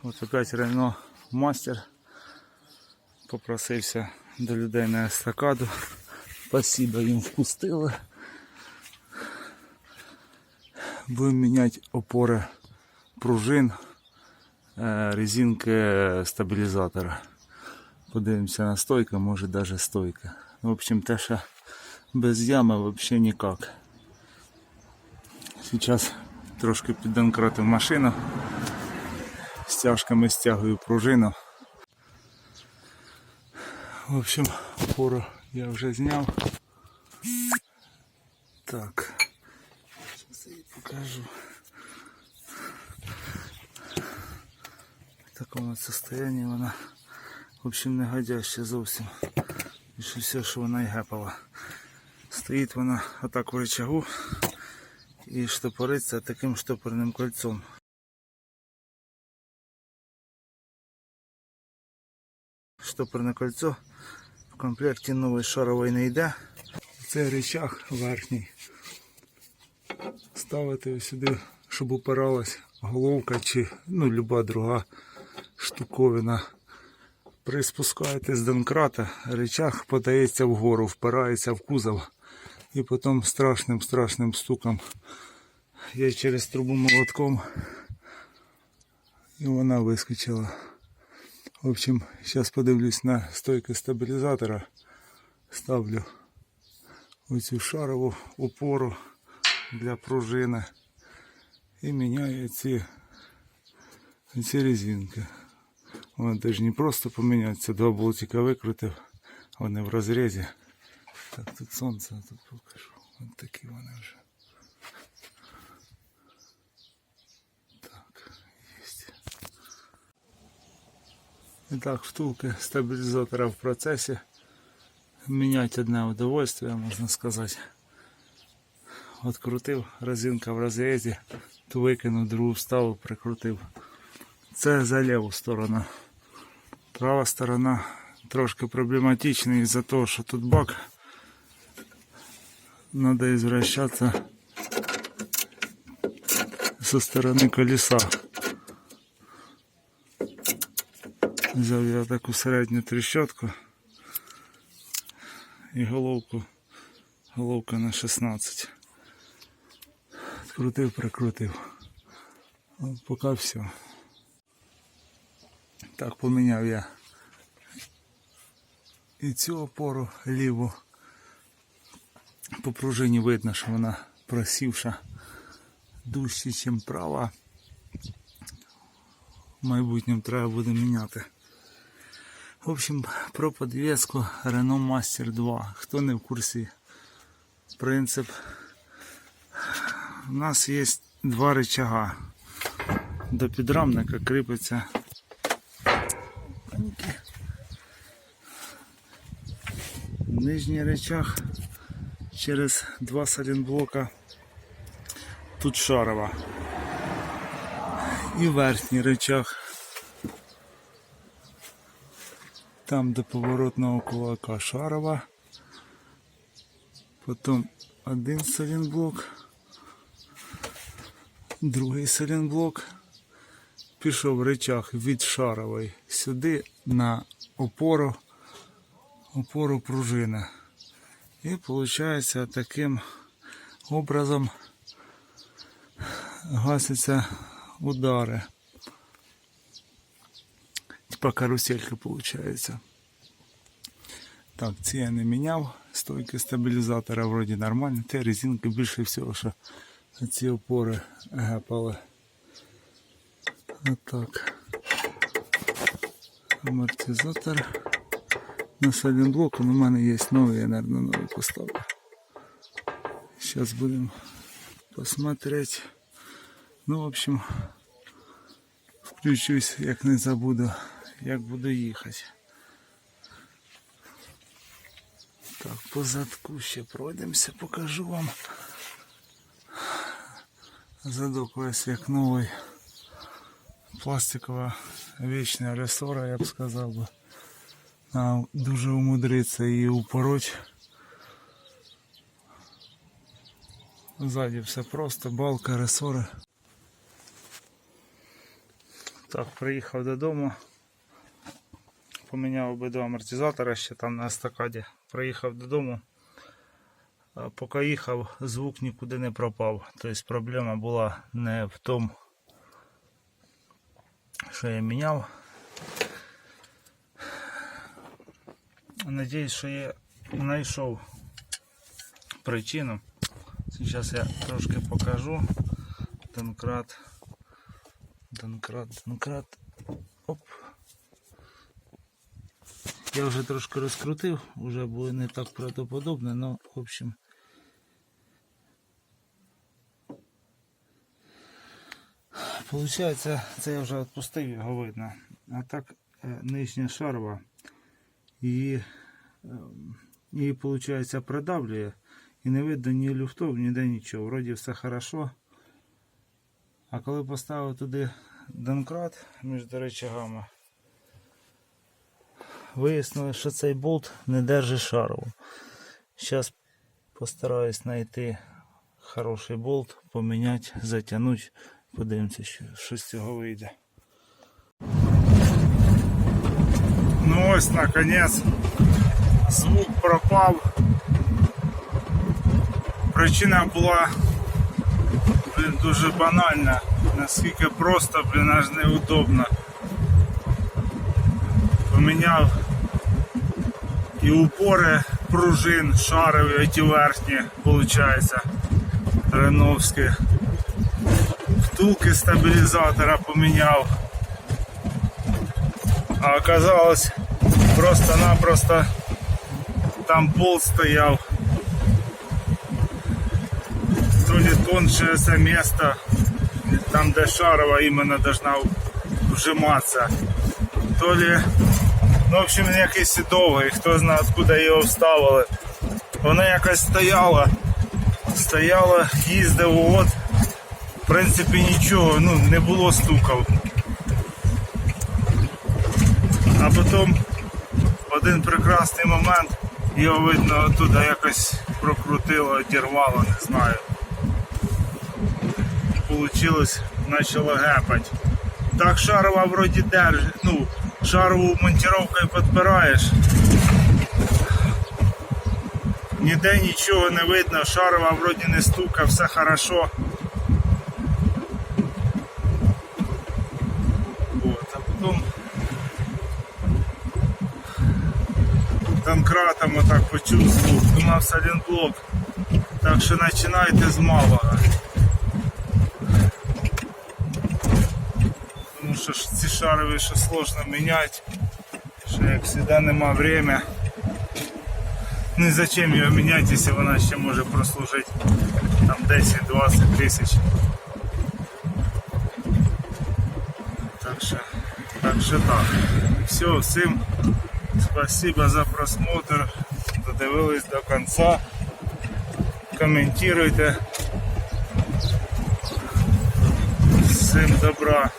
От опять Рено Мастер попросився до людей на естакаду. Спасибо, їм впустили. Будемо міняти опори пружин, резинки стабілізатора. Подивимося на стойку, може навіть стойка. В общем, те, що без ями взагалі ніяк. Зараз трошки піддонкратив машину. Стяжками стягую пружину. В общем, опору я вже зняв. Так, зараз я її покажу. В такому состоянии вона, в общем, не годяща зовсім. І що все, що вона і гепала. Стоїть вона отак в рычагу і штопориться таким штопорним кольцом. Штопорне кольцо в комплекті нової шарової не йде. Цей рычаг верхній. Ставити сюди, щоб упиралась головка чи люба друга штуковина. Приспускаєте з донкрата, рычаг подається вгору, впирається в кузов. І потім страшним стуком я через трубу молотком і вона вискочила. В общем, зараз подивлюсь на стойку стабілізатора. Ставлю оцю шарову опору для пружини і міняю ці резинки. Вони теж не просто поміняються, два болтика викрутив, вони в розрізі. Так, тут сонце, тут покажу. Ось такі вони вже. Так, є. І так, втулки стабілізатора в процесі. Міняти одне удовольствие, можна сказати. Открутив, резинка в розрізі, ту викинув, другу вставив, прикрутив. Це за ліву сторону. Права сторона трошки проблематична із-за того, що тут бак. Надо извращаться со стороны колеса. Взяв я таку середню трещотку і головка на 16. Открутив, прикрутив. От поки все. Так, поміняв я і цю опору ліву. По пружині видно, що вона просівша дужче, ніж права. В майбутньому треба буде міняти. В общем, про подвеску Renault Master 2. Хто не в курсі, принцип. У нас є два рычага. До підрамника кріпиться нижній рычаг через два саленблока. Тут шарова. І верхній рычаг. Там до поворотного кулака шарова. Потім один саленблок. Другий саленблок. Пішов рычаг від шарової сюди на опору пружини. І виходить таким образом гасяться удари. Типа каруселька виходить. Так, ці я не міняв. Стойки стабілізатора вроді нормальні. Те резинки більше всього, що ці опори гепали. Отак. Амортизатор. На саленблоку у мене є новий, я, наверное, новий поставлю. Сейчас будем посмотреть. Ну, в общем, включусь, як не забуду, як буду їхати. Так, по задку ще пройдемося, покажу вам. Задок весь як новий. Пластикова вічна ресора, я б сказав би. Дуже умудриться її упороть. Ззаді все просто, балка, ресори. Так, приїхав додому. Поміняв обидва амортизатори ще там на естакаді. Приїхав додому. Поки їхав, звук нікуди не пропав. Тобто проблема була не в тому, що я міняв. Надіюсь, що я знайшов причину. Зараз я трошки покажу. Донкрат. Оп. Я вже трошки розкрутив, вже було не так правдоподобно, але в общем. Получається, це я вже відпустив, його видно. А так нижня шарова її виходить, придавлює і не видно ні люфтов, ніде нічого. Вроді все хорошо. А коли поставив туди донкрат між рычагами, вияснилось, що цей болт не держить шарову. Зараз постараюсь знайти хороший болт, поміняти, затягнути. Подивимося, що з цього вийде. Ну ось, наконець, звук пропав. Причина була, дуже банальна. Наскільки просто, аж неудобно. Поміняв і упори пружин шарові, ті верхні, виходить, реновські. Втулки стабілізатора поміняв. А оказалось, просто-напросто там болт стояв. То ли тоньше це місце, там де шарова іменно должна вжиматися. То ли, ну, в общем, якийсь довгий, хто знає, откуда його вставили. Воно якось стояло, їздив, от. В принципі нічого, ну, не було стуків. А потім в один прекрасний момент його видно оттуда якось прокрутило, одірвало, не знаю. Получилось, почало гепати. Так шарова вроді держить, ну, шарову монтировкою підпираєш. Ніде нічого не видно, шарова вроді не стука, все хорошо. Вот, а потім донкратом отак почув звук, думав сайлентблок. Так що починайте з малого. Тому що ці шарові ще сложно міняти, що як завжди нема время. Ну і зачем його міняти, якщо вона ще може прослужити там 10-20 тисяч. Так що так. Все, всім спасибо за просмотр. Додивились до кінця. Коментуйте. Всім добра.